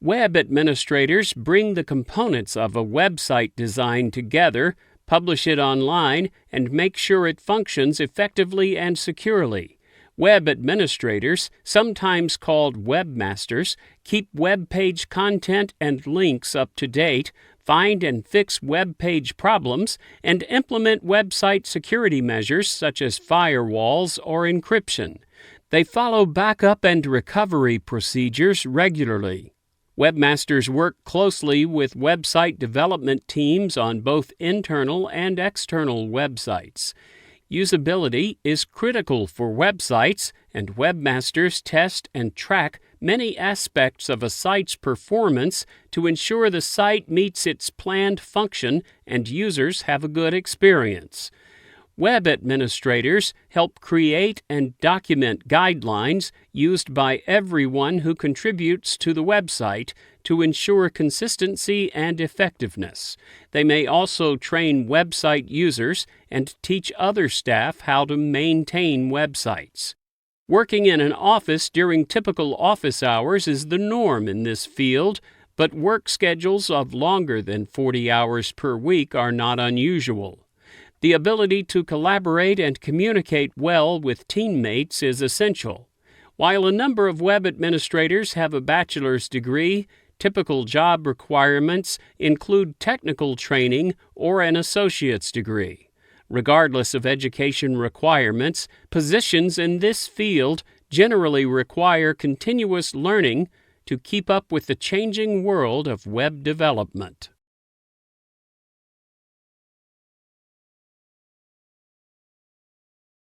Web administrators bring the components of a website design together, publish it online, and make sure it functions effectively and securely. Web administrators, sometimes called webmasters, keep web page content and links up to date, find and fix web page problems, and implement website security measures such as firewalls or encryption. They follow backup and recovery procedures regularly. Webmasters work closely with website development teams on both internal and external websites. Usability is critical for websites, and webmasters test and track many aspects of a site's performance to ensure the site meets its planned function and users have a good experience. Web administrators help create and document guidelines used by everyone who contributes to the website to ensure consistency and effectiveness. They may also train website users and teach other staff how to maintain websites. Working in an office during typical office hours is the norm in this field, but work schedules of longer than 40 hours per week are not unusual. The ability to collaborate and communicate well with teammates is essential. While a number of web administrators have a bachelor's degree, typical job requirements include technical training or an associate's degree. Regardless of education requirements, positions in this field generally require continuous learning to keep up with the changing world of web development.